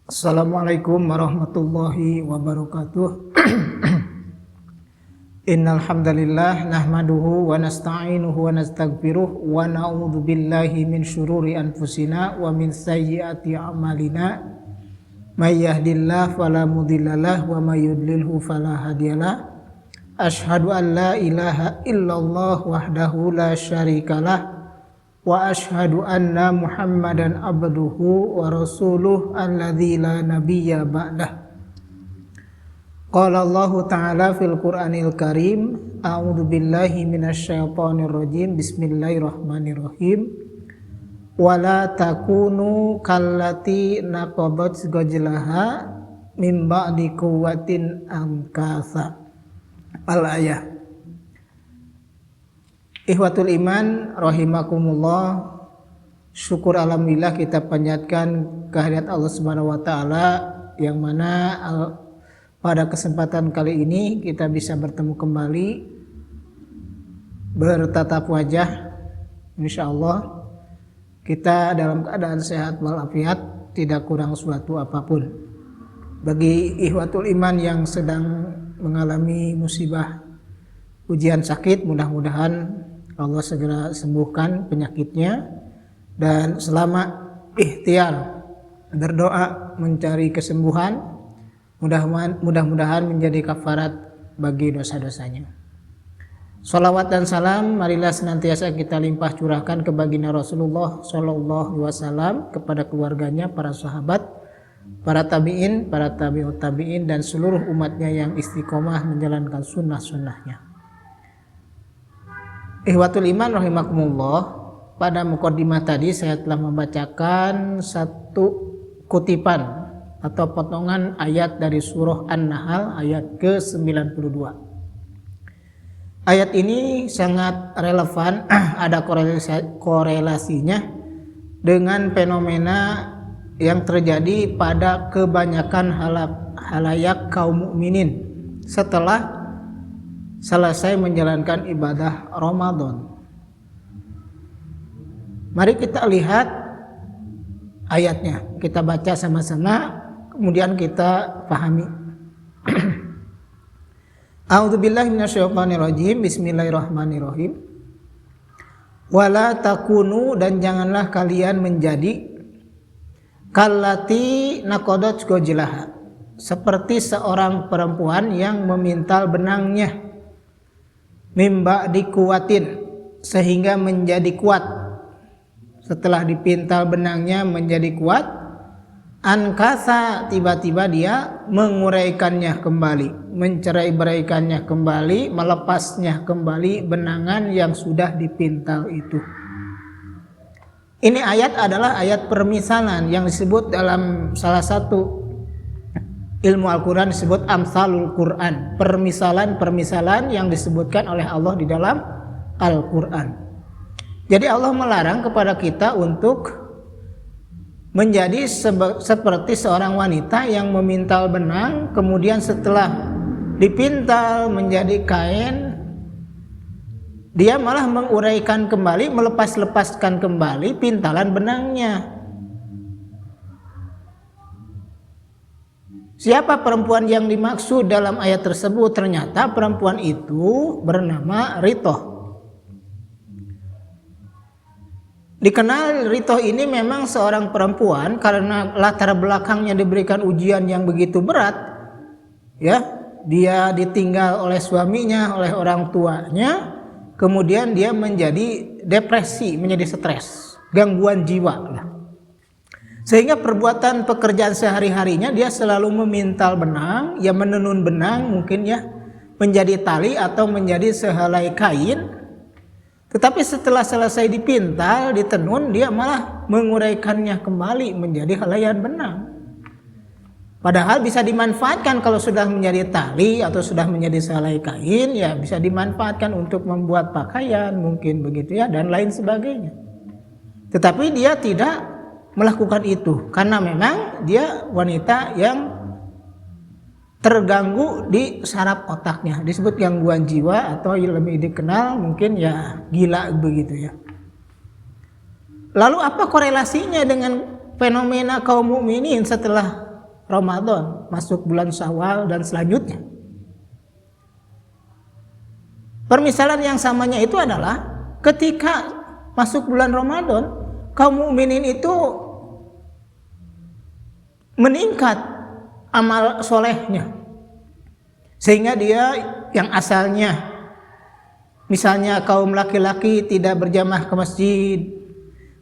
Assalamualaikum warahmatullahi wabarakatuh. Innal hamdalillah nahmaduhu wa nasta'inuhu wa nastaghfiruh wa na'udzu billahi min syururi anfusina wa min sayyiati a'malina. May yahdihillahu fala mudhillalah wa may yudlilhu fala hadiyalah. Asyhadu an la ilaha illallah wahdahu la syarikalah wa asyhadu anna Muhammadan abduhu wa rasuluh alladzi la nabiyya ba'dah. Qala Allah Ta'ala fil Qur'anil Karim, a'udzu billahi minasyaitonir rajim. Bismillahirrahmanirrahim. Wala takunu kallati naqadat gajlaha min ba'di quwwatin amkasa. Al-ayah. Ikhwatul iman rahimakumullah, syukur alhamdulillah kita panjatkan kehadirat Allah Subhanahu wa taala yang mana pada kesempatan kali ini kita bisa bertemu kembali bertatap wajah. Insyaallah kita dalam keadaan sehat walafiat, tidak kurang suatu apapun. Bagi ikhwatul iman yang sedang mengalami musibah ujian sakit, mudah-mudahan Allah segera sembuhkan penyakitnya, dan selama ikhtiar berdoa mencari kesembuhan, mudah-mudahan menjadi kafarat bagi dosa-dosanya. Salawat dan salam marilah senantiasa kita limpah curahkan ke baginda Rasulullah Shallallahu Alaihi Wasallam, kepada keluarganya, para sahabat, para tabi'in, para tabi'ut tabi'in, dan seluruh umatnya yang istiqomah menjalankan sunnah-sunnahnya. Ikhwatul iman rahimakumullah, pada muqaddimah tadi saya telah membacakan satu kutipan atau potongan ayat dari surah An-Nahl ayat ke-92. Ayat ini sangat relevan, ada korelasinya dengan fenomena yang terjadi pada kebanyakan halayak kaum mukminin setelah selesai menjalankan ibadah Ramadan. Mari kita lihat ayatnya, kita baca sama-sama, kemudian kita pahami. A'udzubillahi minasyaitonirrajim. Bismillahirrahmanirrahim. Wala takunu, dan janganlah kalian menjadi kallati naqadat gojlaha, seperti seorang perempuan yang memintal benangnya, mimba dikuatin, sehingga menjadi kuat. Setelah dipintal benangnya menjadi kuat, ankasa, tiba-tiba dia menguraikannya kembali, mencerai-beraikannya kembali, melepasnya kembali benangan yang sudah dipintal itu. Ini ayat adalah ayat permisalan yang disebut dalam salah satu ilmu Al-Quran, disebut amsalul Quran, permisalan yang disebutkan oleh Allah di dalam Al-Quran. Jadi Allah melarang kepada kita untuk menjadi seperti seorang wanita yang memintal benang, kemudian setelah dipintal menjadi kain, dia malah menguraikan kembali, melepaskan kembali pintalan benangnya. Siapa perempuan yang dimaksud dalam ayat tersebut? Ternyata perempuan itu bernama Ritoh. Dikenal Ritoh ini memang seorang perempuan karena latar belakangnya diberikan ujian yang begitu berat. Ya, dia ditinggal oleh suaminya, oleh orang tuanya, kemudian dia menjadi depresi, menjadi stres, gangguan jiwa. Sehingga perbuatan pekerjaan sehari-harinya dia selalu memintal benang, ya menenun benang mungkin ya, menjadi tali atau menjadi sehelai kain. Tetapi setelah selesai dipintal, ditenun, dia malah menguraikannya kembali menjadi helaian benang. Padahal bisa dimanfaatkan kalau sudah menjadi tali atau sudah menjadi sehelai kain, ya bisa dimanfaatkan untuk membuat pakaian mungkin begitu ya, dan lain sebagainya. Tetapi dia tidak melakukan itu karena memang dia wanita yang terganggu di saraf otaknya, disebut gangguan jiwa atau lebih dikenal mungkin ya gila begitu ya. Lalu apa korelasinya dengan fenomena kaum mukminin setelah Ramadan, masuk bulan Syawal dan selanjutnya. Permisalan yang samanya itu adalah ketika masuk bulan Ramadan, kaum mukminin itu meningkat amal solehnya, sehingga dia yang asalnya misalnya kaum laki-laki tidak berjamaah ke masjid,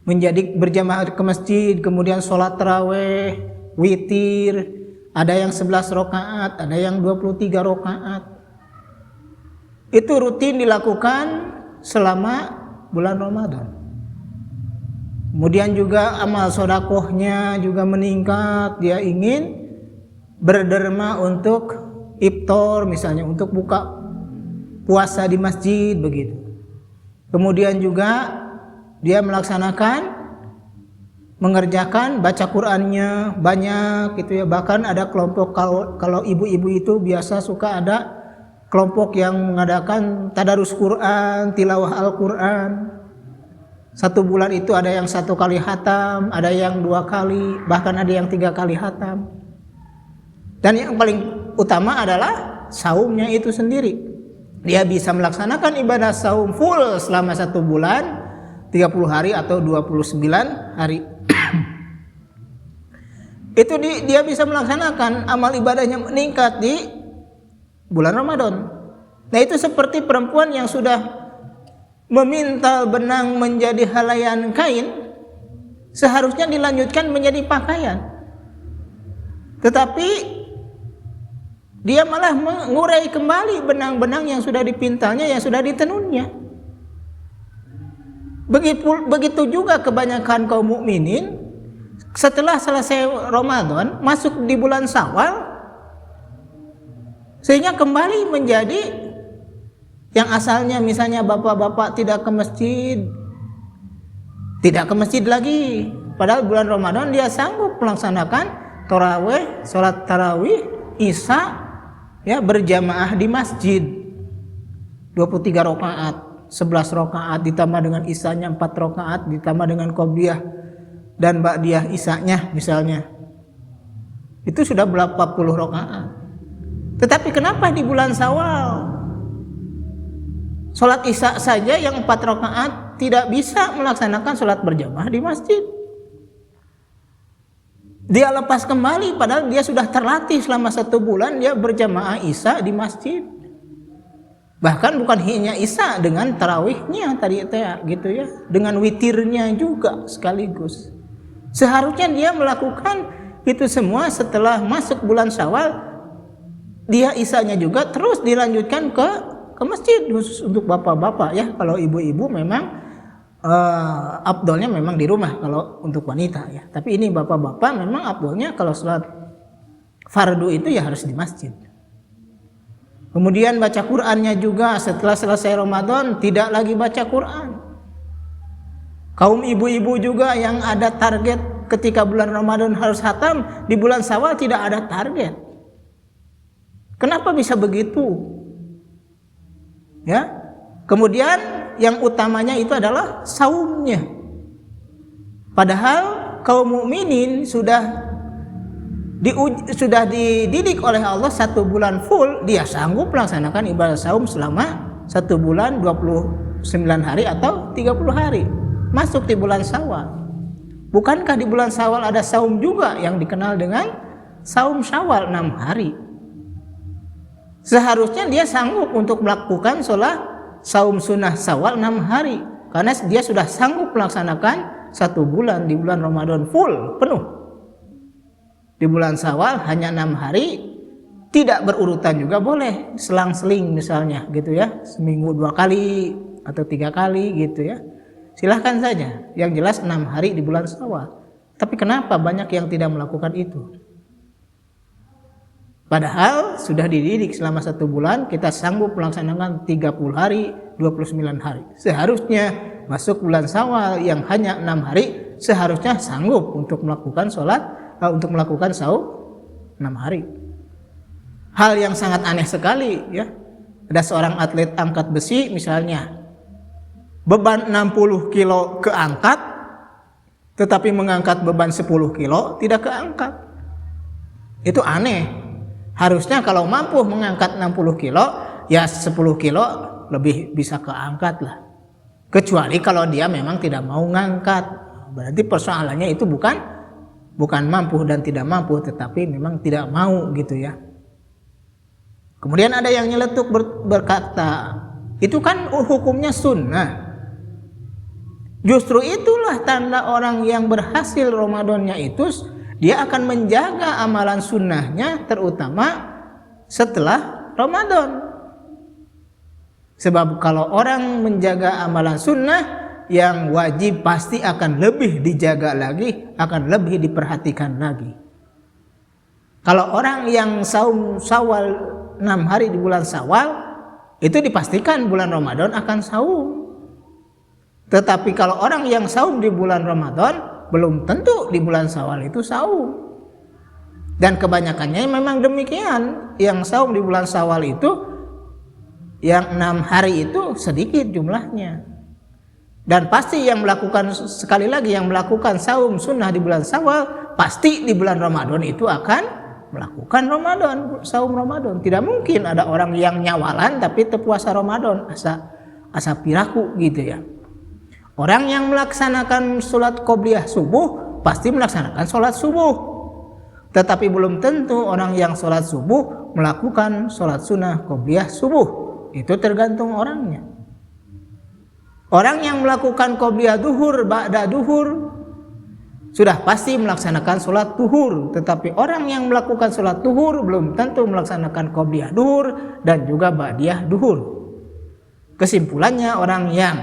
menjadi berjamaah ke masjid, kemudian sholat taraweh, witir, ada yang 11 rakaat, ada yang 23 rakaat. Itu rutin dilakukan selama bulan Ramadan. Kemudian juga amal sodakohnya juga meningkat. Dia ingin berderma untuk iftar misalnya, untuk buka puasa di masjid begitu. Kemudian juga dia mengerjakan baca Qur'annya banyak gitu ya. Bahkan ada kelompok, kalau ibu-ibu itu biasa suka ada kelompok yang mengadakan tadarus Quran, tilawah Al-Quran. 1 bulan itu ada yang 1 kali khatam, ada yang 2 kali, bahkan ada yang 3 kali khatam. Dan yang paling utama adalah saumnya itu sendiri. Dia bisa melaksanakan ibadah saum full selama 1 bulan, 30 hari atau 29 hari. Itu dia bisa melaksanakan amal ibadahnya meningkat di bulan Ramadan. Nah, itu seperti perempuan yang sudah memintal benang menjadi helaian kain, seharusnya dilanjutkan menjadi pakaian. Tetapi dia malah mengurai kembali benang-benang yang sudah dipintalnya, yang sudah ditenunnya. Begitu juga kebanyakan kaum mukminin setelah selesai Ramadan, masuk di bulan Syawal, sehingga kembali menjadi yang asalnya misalnya bapak-bapak tidak ke masjid lagi. Padahal bulan Ramadan dia sanggup melaksanakan tarawih, sholat tarawih, isya, ya, berjamaah di masjid 23 rakaat, 11 rakaat ditambah dengan isyanya 4 rakaat, ditambah dengan qobliyah dan ba'diyah isyanya misalnya. Itu sudah berapa puluh rakaat. Tetapi kenapa di bulan Syawal sholat isya saja yang 4 rakaat tidak bisa melaksanakan sholat berjamaah di masjid? Dia lepas kembali padahal dia sudah terlatih selama 1 bulan dia berjamaah isya di masjid. Bahkan bukan hanya isya, dengan tarawihnya tadi gitu ya, dengan witirnya juga sekaligus. Seharusnya dia melakukan itu semua setelah masuk bulan Syawal. Dia isyanya juga terus dilanjutkan ke masjid, khusus untuk bapak-bapak ya. Kalau ibu-ibu memang afdolnya memang di rumah kalau untuk wanita ya. Tapi ini bapak-bapak memang afdolnya kalau sholat fardu itu ya harus di masjid. Kemudian baca Qur'annya juga setelah selesai Ramadan tidak lagi baca Qur'an. Kaum ibu-ibu juga yang ada target ketika bulan Ramadan harus khatam, di bulan Syawal tidak ada target. Kenapa bisa begitu? Ya. Kemudian yang utamanya itu adalah saumnya. Padahal kaum mukminin sudah dididik oleh Allah 1 bulan full, dia sanggup melaksanakan ibadah saum selama 1 bulan 29 hari atau 30 hari. Masuk di bulan Syawal. Bukankah di bulan Syawal ada saum juga yang dikenal dengan saum Syawal 6 hari? Seharusnya dia sanggup untuk melakukan sholat saum sunnah Syawal 6 hari, karena dia sudah sanggup melaksanakan 1 bulan di bulan Ramadan full penuh. Di bulan Syawal hanya 6 hari, tidak berurutan juga boleh, selang-seling misalnya gitu ya, seminggu 2 kali atau 3 kali gitu ya, silahkan saja. Yang jelas 6 hari di bulan Syawal. Tapi kenapa banyak yang tidak melakukan itu? Padahal sudah dididik selama 1 bulan, kita sanggup melaksanakan 30 hari, 29 hari. Seharusnya masuk bulan Syawal yang hanya 6 hari, seharusnya sanggup untuk melakukan saum 6 hari. Hal yang sangat aneh sekali ya. Ada seorang atlet angkat besi misalnya, beban 60 kilo keangkat, tetapi mengangkat beban 10 kilo tidak keangkat. Itu aneh. Harusnya kalau mampu mengangkat 60 kilo, ya 10 kilo lebih bisa keangkat lah. Kecuali kalau dia memang tidak mau ngangkat. Berarti persoalannya itu bukan mampu dan tidak mampu, tetapi memang tidak mau gitu ya. Kemudian ada yang nyeletuk berkata, itu kan hukumnya sunnah. Justru itulah tanda orang yang berhasil Ramadannya itu, dia akan menjaga amalan sunnahnya terutama setelah Ramadan. Sebab kalau orang menjaga amalan sunnah, yang wajib pasti akan lebih dijaga lagi, akan lebih diperhatikan lagi. Kalau orang yang saum Syawal 6 hari di bulan Syawal, itu dipastikan bulan Ramadan akan saum. Tetapi kalau orang yang saum di bulan Ramadan, belum tentu di bulan Syawal itu saum. Dan kebanyakannya memang demikian. Yang saum di bulan Syawal itu, yang 6 hari itu sedikit jumlahnya. Dan pasti yang melakukan, sekali lagi, yang melakukan saum sunnah di bulan Syawal, pasti di bulan Ramadan itu akan melakukan saum Ramadan. Tidak mungkin ada orang yang nyawalan tapi terpuasa Ramadan, asa piraku gitu ya. Orang yang melaksanakan sholat qobliyah subuh pasti melaksanakan sholat subuh. Tetapi belum tentu orang yang sholat subuh melakukan sholat sunnah qobliyah subuh. Itu tergantung orangnya. Orang yang melakukan qobliyah duhur, ba'da duhur, sudah pasti melaksanakan sholat duhur. Tetapi orang yang melakukan sholat duhur belum tentu melaksanakan qobliyah duhur dan juga ba'diyah duhur. Kesimpulannya, orang yang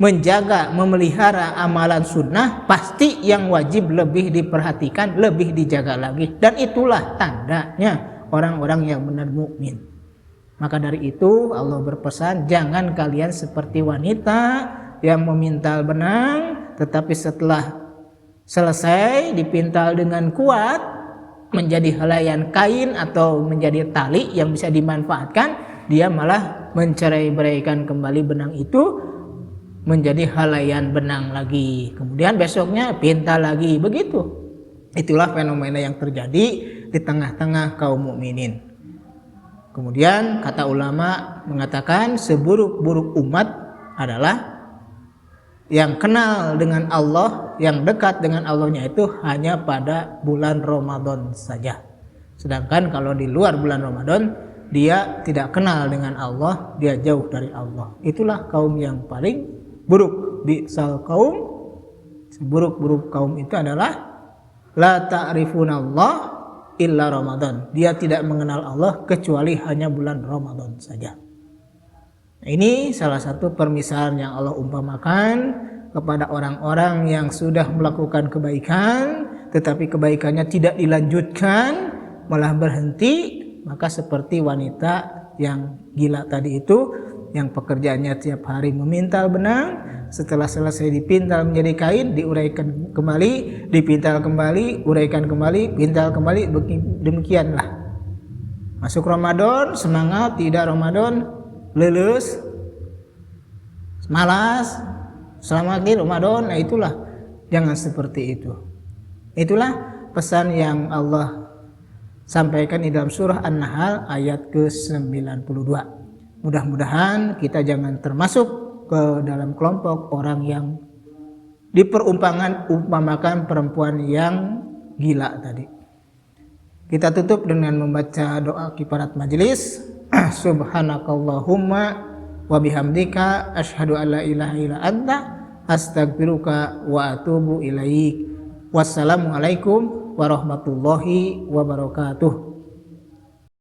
menjaga, memelihara amalan sunnah, pasti yang wajib lebih diperhatikan, lebih dijaga lagi. Dan itulah tandanya orang-orang yang benar mukmin. Maka dari itu Allah berpesan, jangan kalian seperti wanita yang memintal benang, tetapi setelah selesai dipintal dengan kuat menjadi helaian kain atau menjadi tali yang bisa dimanfaatkan, dia malah mencerai-beraikan kembali benang itu menjadi helaian benang lagi. Kemudian besoknya pintal lagi, begitu. Itulah fenomena yang terjadi di tengah-tengah kaum mukminin. Kemudian kata ulama mengatakan seburuk-buruk umat adalah yang kenal dengan Allah, yang dekat dengan Allahnya itu hanya pada bulan Ramadan saja. Sedangkan kalau di luar bulan Ramadan, dia tidak kenal dengan Allah, dia jauh dari Allah. Itulah kaum yang paling buruk. Bi'sal kaum, seburuk-buruk kaum itu adalah la ta'rifunallah illa Ramadan. Dia tidak mengenal Allah kecuali hanya bulan Ramadan saja. Nah, ini salah satu permisalan yang Allah umpamakan kepada orang-orang yang sudah melakukan kebaikan tetapi kebaikannya tidak dilanjutkan, malah berhenti. Maka seperti wanita yang gila tadi itu, yang pekerjaannya tiap hari memintal benang, setelah selesai dipintal menjadi kain, diuraikan kembali, dipintal kembali, uraikan kembali, pintal kembali, demikianlah. Masuk Ramadan semangat, tidak Ramadan lulus malas, selamat lagi Ramadan. Nah itulah, jangan seperti itu. Itulah pesan yang Allah sampaikan di dalam surah An-Nahl ayat ke-92. Mudah-mudahan kita jangan termasuk ke dalam kelompok orang yang diperumpamakan perempuan yang gila tadi. Kita tutup dengan membaca doa kifarat majelis. Subhanakallahumma wa bihamdika asyhadu an la ilaha illa anta astaghfiruka wa atubu ilaik. Wassalamualaikum warahmatullahi wabarakatuh.